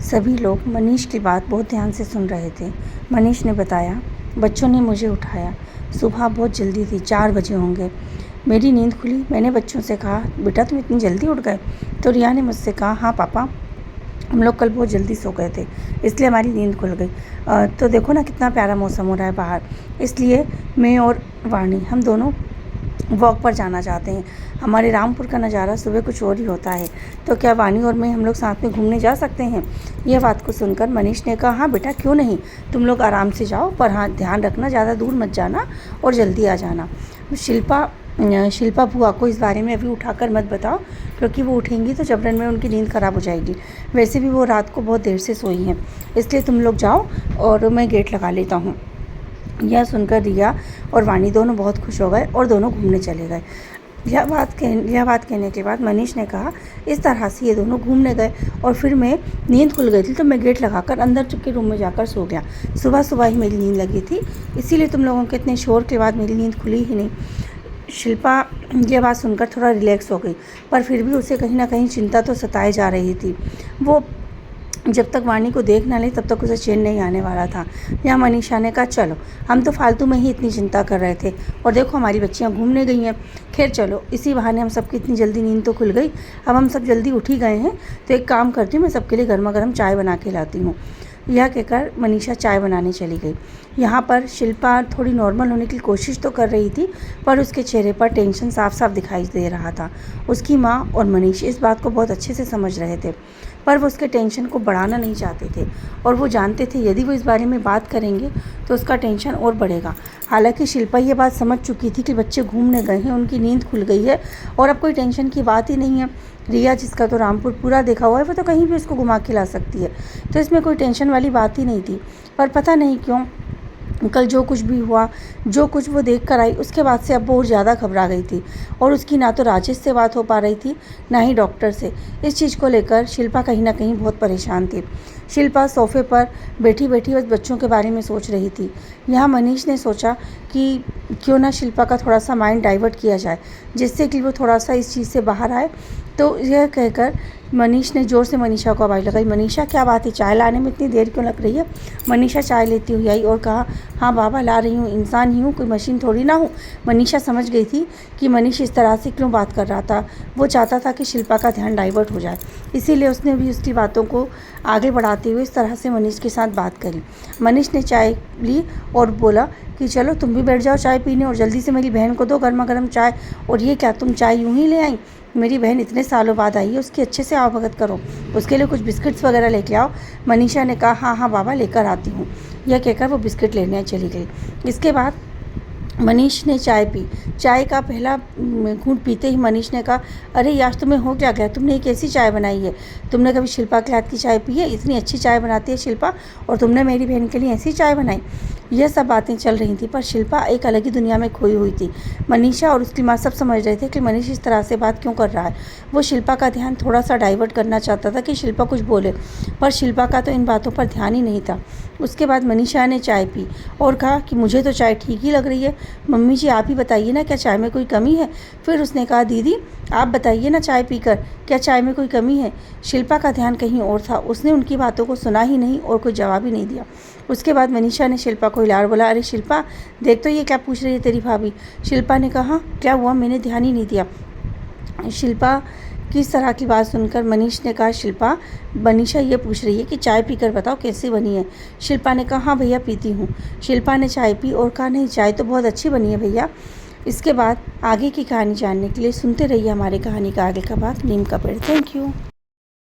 सभी लोग मनीष की बात बहुत ध्यान से सुन रहे थे। मनीष ने बताया, बच्चों ने मुझे उठाया। सुबह बहुत जल्दी थी, 4 बजे होंगे। मेरी नींद खुली। मैंने बच्चों से कहा, बेटा तुम इतनी जल्दी उठ गए? तो रिया ने मुझसे कहा, हाँ पापा, हम लोग कल बहुत जल्दी सो गए थे, इसलिए हमारी नींद खुल गई। तो देखो ना कितना प्यारा मौसम हो रहा है बाहर, इसलिए मैं और वाणी हम दोनों वॉक पर जाना चाहते हैं। हमारे रामपुर का नज़ारा सुबह कुछ और ही होता है, तो क्या वाणी और मैं हम लोग साथ में घूमने जा सकते हैं? यह बात को सुनकर मनीष ने कहा, हाँ बेटा क्यों नहीं, तुम लोग आराम से जाओ, पर हाँ ध्यान रखना ज़्यादा दूर मत जाना और जल्दी आ जाना। शिल्पा बुआ को इस बारे में अभी उठाकर मत बताओ, क्योंकि वो उठेंगी तो जबरन में उनकी नींद ख़राब हो जाएगी। वैसे भी वो रात को बहुत देर से सोई हैं, इसलिए तुम लोग जाओ और मैं गेट लगा लेता हूँ। यह सुनकर रिया और वाणी दोनों बहुत खुश हो गए और दोनों घूमने चले गए। यह बात कहने के बाद मनीष ने कहा, इस तरह से ये दोनों घूमने गए और फिर मैं नींद खुल गई थी तो मैं गेट लगाकर अंदर चुपके रूम में जाकर सो गया। सुबह सुबह ही मेरी नींद लगी थी, इसीलिए तुम लोगों के इतने शोर के बाद मेरी नींद खुली ही नहीं। शिल्पा यह बात सुनकर थोड़ा रिलैक्स हो गई, पर फिर भी उसे कहीं ना कहीं चिंता तो सताए जा रही थी। वो जब तक वाणी को देख ना ले तब तक उसे चैन नहीं आने वाला था। यहाँ मनीषा ने कहा, चलो हम तो फालतू में ही इतनी चिंता कर रहे थे और देखो हमारी बच्चियाँ घूमने गई हैं। खैर चलो, इसी बहाने हम सबकी इतनी जल्दी नींद तो खुल गई। अब हम सब जल्दी उठ ही गए हैं, तो एक काम करती हूँ, मैं सबके लिए गर्मा गर्म चाय बना के लाती हूँ। यह कहकर मनीषा चाय बनाने चली गई। यहाँ पर शिल्पा थोड़ी नॉर्मल होने की कोशिश तो कर रही थी, पर उसके चेहरे पर टेंशन साफ साफ दिखाई दे रहा था। उसकी माँ और मनीष इस बात को बहुत अच्छे से समझ रहे थे, पर वो उसके टेंशन को बढ़ाना नहीं चाहते थे और वो जानते थे यदि वो इस बारे में बात करेंगे तो उसका टेंशन और बढ़ेगा। हालांकि शिल्पा ये बात समझ चुकी थी कि बच्चे घूमने गए हैं, उनकी नींद खुल गई है और अब कोई टेंशन की बात ही नहीं है। रिया, जिसका तो रामपुर पूरा देखा हुआ है, वो तो कहीं भी उसको घुमा के ला सकती है, तो इसमें कोई टेंशन वाली बात ही नहीं थी। पर पता नहीं क्यों कल जो कुछ भी हुआ, जो कुछ वो देख कर आई, उसके बाद से अब बहुत ज़्यादा घबरा गई थी और उसकी ना तो राजेश से बात हो पा रही थी ना ही डॉक्टर से। इस चीज़ को लेकर शिल्पा कहीं ना कहीं बहुत परेशान थी। शिल्पा सोफे पर बैठी बैठी बस बच्चों के बारे में सोच रही थी। यहाँ मनीष ने सोचा कि क्यों ना शिल्पा का थोड़ा सा माइंड डाइवर्ट किया जाए, जिससे कि वो थोड़ा सा इस चीज़ से बाहर आए। तो यह कहकर मनीष ने ज़ोर से मनीषा को आवाज़ लगाई, मनीषा क्या बात है, चाय लाने में इतनी देर क्यों लग रही है? मनीषा चाय लेती हुई आई और कहा, हाँ बाबा ला रही हूँ, इंसान ही हूँ, कोई मशीन थोड़ी ना हूँ। मनीषा समझ गई थी कि मनीष इस तरह से क्यों बात कर रहा था। वो चाहता था कि शिल्पा का ध्यान डाइवर्ट हो जाए, इसीलिए उसने भी उसकी बातों को आगे बढ़ाते हुए इस तरह से मनीष के साथ बात करी। मनीष ने चाय ली और बोला कि चलो तुम भी बैठ जाओ चाय पीने और जल्दी से मेरी बहन को दो गर्मा गर्म चाय। और ये क्या, तुम चाय यूँ ही ले आई? मेरी बहन इतने सालों बाद आई है, उसकी अच्छे से आवभगत करो, उसके लिए कुछ बिस्किट्स वगैरह लेके आओ। मनीषा ने कहा, हाँ हाँ बाबा लेकर आती हूँ। यह कहकर वो बिस्किट लेने चली गई। इसके बाद मनीष ने चाय पी। चाय का पहला घूंट पीते ही मनीष ने कहा, अरे यार तुम्हें हो क्या गया, तुमने एक ऐसी चाय बनाई है? तुमने कभी शिल्पा के हाथ की चाय पी है? इतनी अच्छी चाय बनाती है शिल्पा, और तुमने मेरी बहन के लिए ऐसी चाय बनाई। यह सब बातें चल रही थी, पर शिल्पा एक अलग ही दुनिया में खोई हुई थी। मनीषा और उसकी माँ सब समझ रहे थे कि मनीष इस तरह से बात क्यों कर रहा है। वो शिल्पा का ध्यान थोड़ा सा डाइवर्ट करना चाहता था कि शिल्पा कुछ बोले, पर शिल्पा का तो इन बातों पर ध्यान ही नहीं था। उसके बाद मनीषा ने चाय पी और कहा कि मुझे तो चाय ठीक ही लग रही है, मम्मी जी आप ही बताइए ना, क्या चाय में कोई कमी है? फिर उसने कहा, दीदी आप बताइए ना चाय पीकर, क्या चाय में कोई कमी है? शिल्पा का ध्यान कहीं और था, उसने उनकी बातों को सुना ही नहीं और कोई जवाब ही नहीं दिया। उसके बाद मनीषा ने शिल्पा को हिलाकर बोला, अरे शिल्पा देख तो ये क्या पूछ रही है तेरी भाभी। शिल्पा ने कहा, क्या हुआ, मैंने ध्यान ही नहीं दिया। शिल्पा की इस तरह की बात सुनकर मनीष ने कहा, शिल्पा मनीषा ये पूछ रही है कि चाय पीकर बताओ कैसी बनी है। शिल्पा ने कहा, हाँ भैया पीती हूँ। शिल्पा ने चाय पी और कहा, नहीं चाय तो बहुत अच्छी बनी है भैया। इसके बाद आगे की कहानी जानने के लिए सुनते रहिए हमारे कहानी का आगे का भाग, नीम का पेड़। Thank you.